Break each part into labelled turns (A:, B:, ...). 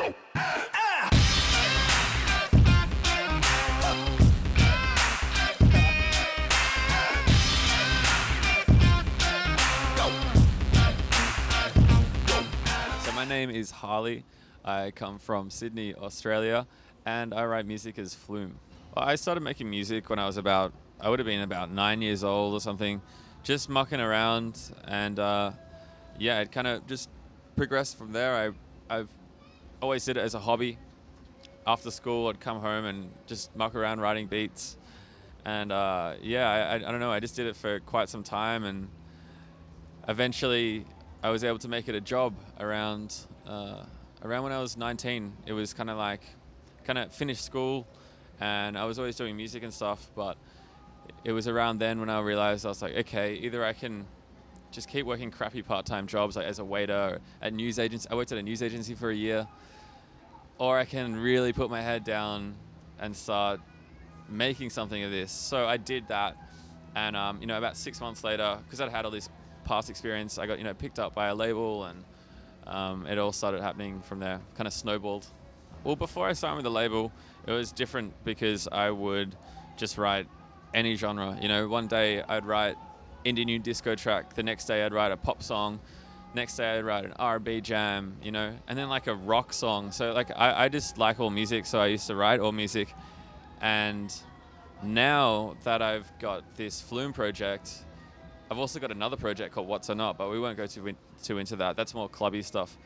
A: So my name is Harley. I come from Sydney, Australia, and I write music as Flume. Well, I started making music when I would have been about 9 years old or something, just mucking around, and it kind of just progressed from there. I've always did it as a hobby. After school, I'd come home and just muck around writing beats, and I don't know, I just did it for quite some time, and eventually I was able to make it a job around when I was 19. It was kind of finished school, and I was always doing music and stuff, but it was around then when I realized I was like, okay, either I can just keep working crappy part-time jobs, like as a waiter or at news agency. I worked at a news agency for a year, or I can really put my head down and start making something of this. So I did that, and about 6 months later, because I'd had all this past experience, I got picked up by a label, and it all started happening from there. Kind of snowballed. Well, before I signed with the label, it was different because I would just write any genre. One day I'd write indie new disco track. The next day I'd write a pop song. Next day I'd write an R&B jam, and then like a rock song. So like I just like all music, so I used to write all music. And now that I've got this Flume project, I've also got another project called What's or Not, but we won't go too into that. That's more clubby stuff.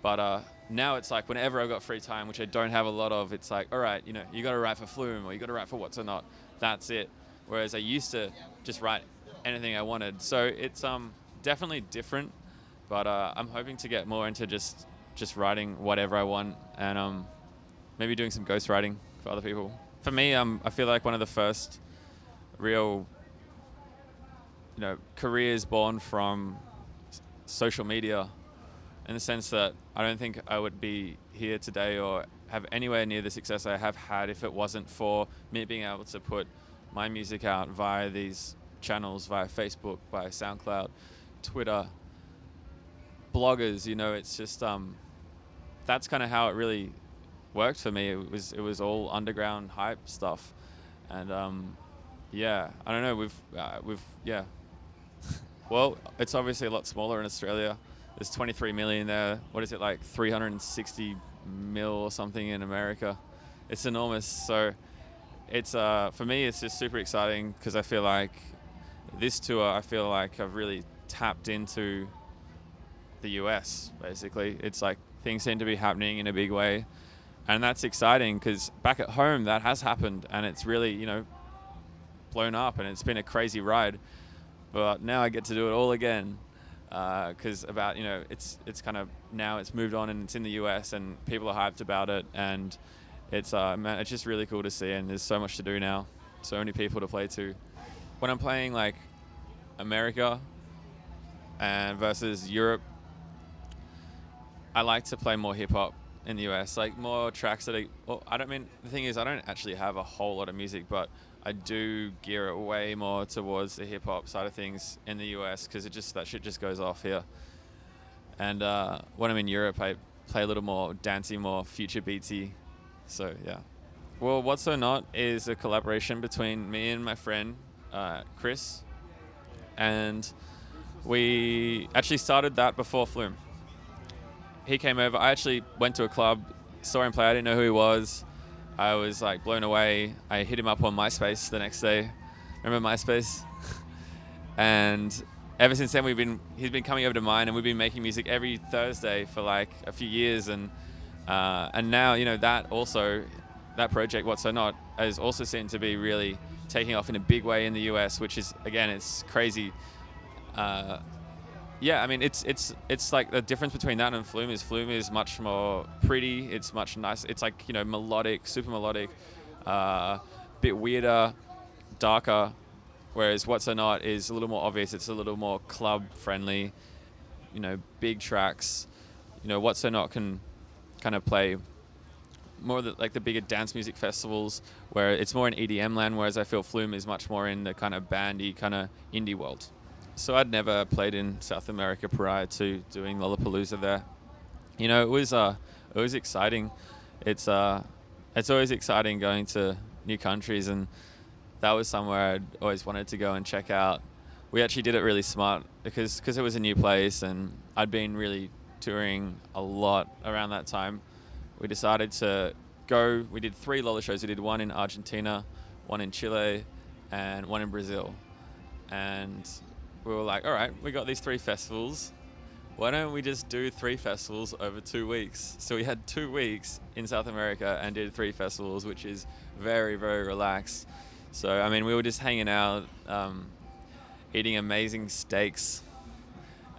A: But now it's like whenever I've got free time, which I don't have a lot of, it's like, all right, you got to write for Flume, or you got to write for What's or Not. That's it. Whereas I used to just write anything I wanted. So it's definitely different, but I'm hoping to get more into just writing whatever I want, and maybe doing some ghostwriting for other people. For me, I feel like one of the first real careers born from social media, in the sense that I don't think I would be here today or have anywhere near the success I have had if it wasn't for me being able to put my music out via these channels, via Facebook, via SoundCloud, Twitter, bloggers. It's just that's kind of how it really worked for me. It was all underground hype stuff, and I don't know. We've Well, it's obviously a lot smaller in Australia. There's 23 million there. What is it, like 360 mil or something in America? It's enormous. So it's for me, it's just super exciting because I feel like this tour, I've really tapped into the US, basically. It's like things seem to be happening in a big way. And that's exciting because back at home, that has happened, and it's really, blown up, and it's been a crazy ride. But now I get to do it all again, because it's kind of, now it's moved on and it's in the US and people are hyped about it, and it's it's just really cool to see, and there's so much to do now, so many people to play to. When I'm playing like America and versus Europe, I like to play more hip hop in the US, like more tracks that the thing is, I don't actually have a whole lot of music, but I do gear it way more towards the hip hop side of things in the US, because that shit just goes off here. And when I'm in Europe, I play a little more dancey, more future beatsy. So yeah. Well, What's or Not is a collaboration between me and my friend Chris, and we actually started that before Flume. He came over. I actually went to a club, saw him play. I didn't know who he was. I was like blown away. I hit him up on MySpace the next day. Remember MySpace? And ever since then, he's been coming over to mine, and we've been making music every Thursday for like a few years. And now, that project, What's or Not, is also seen to be really taking off in a big way in the US, which is, again, it's crazy. It's like the difference between that and Flume is much more pretty. It's much nicer. It's like, melodic, super melodic, bit weirder, darker. Whereas What's or Not is a little more obvious. It's a little more club friendly, big tracks. What's or Not can kind of play more like the bigger dance music festivals, where it's more in EDM land, whereas I feel Flume is much more in the kind of bandy, kind of indie world. So I'd never played in South America prior to doing Lollapalooza there. It was it was exciting. It's always exciting going to new countries, and that was somewhere I'd always wanted to go and check out. We actually did it really smart because it was a new place, and I'd been really touring a lot around that time. We decided to go. We did 3 Lolla shows. We did one in Argentina, one in Chile, and one in Brazil. And we were like, all right, we got these 3 festivals. Why don't we just do 3 festivals over 2 weeks? So we had 2 weeks in South America and did 3 festivals, which is very, very relaxed. So, I mean, we were just hanging out, eating amazing steaks,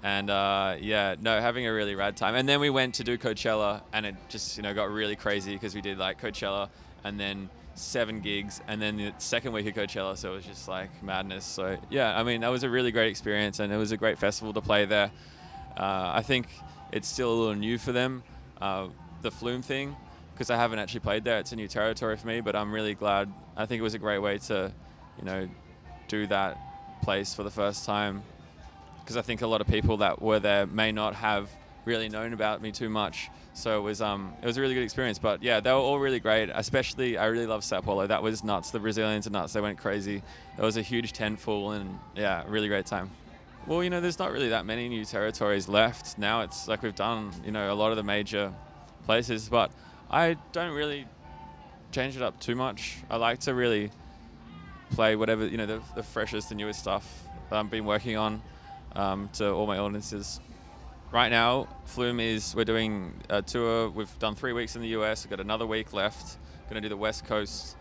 A: and having a really rad time. And then we went to do Coachella, and it just, got really crazy because we did like Coachella and then 7 gigs, and then the second week of Coachella, so it was just like madness. So yeah, I mean, that was a really great experience, and it was a great festival to play there. I think it's still a little new for them, the Flume thing, because I haven't actually played there. It's a new territory for me, but I'm really glad. I think it was a great way to, do that place for the first time, because I think a lot of people that were there may not have really known about me too much. So it was a really good experience. But yeah, they were all really great. Especially, I really love Sao Paulo. That was nuts. The Brazilians are nuts. They went crazy. It was a huge tent full, and yeah, really great time. Well, there's not really that many new territories left now. It's like we've done, a lot of the major places, but I don't really change it up too much. I like to really play whatever, the freshest, the newest stuff that I've been working on, to all my audiences. Right now, we're doing a tour. We've done 3 weeks in the US. We've got another week left. Going to do the West Coast.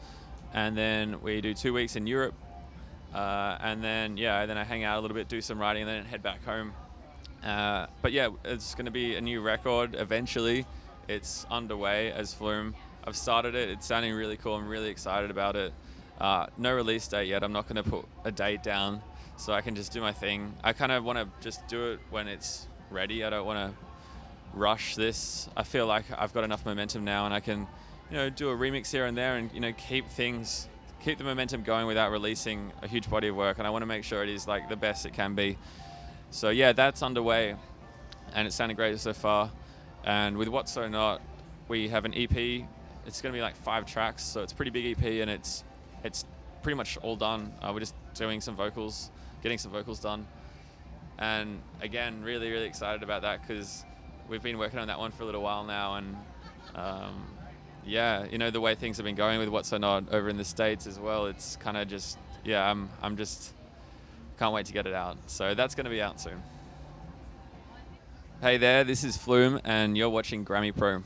A: And then we do 2 weeks in Europe. And then I hang out a little bit, do some writing, and then head back home. But yeah, it's going to be a new record eventually. It's underway as Flume. I've started it. It's sounding really cool. I'm really excited about it. No release date yet. I'm not going to put a date down, so I can just do my thing. I kind of want to just do it when it's ready. I don't want to rush this. I feel like I've got enough momentum now, and I can, do a remix here and there, and keep the momentum going without releasing a huge body of work. And I want to make sure it is like the best it can be. So yeah, that's underway, and it's sounding great so far. And with What's So Not, we have an EP. It's going to be like 5 tracks, so it's a pretty big EP, and it's pretty much all done. We're just doing some vocals, getting some vocals done. And again, really, really excited about that because we've been working on that one for a little while now. And the way things have been going with What's So Not over in the States as well, it's kind of just, I'm just can't wait to get it out. So that's going to be out soon. Hey there, this is Flume, and you're watching GRAMMY Pro.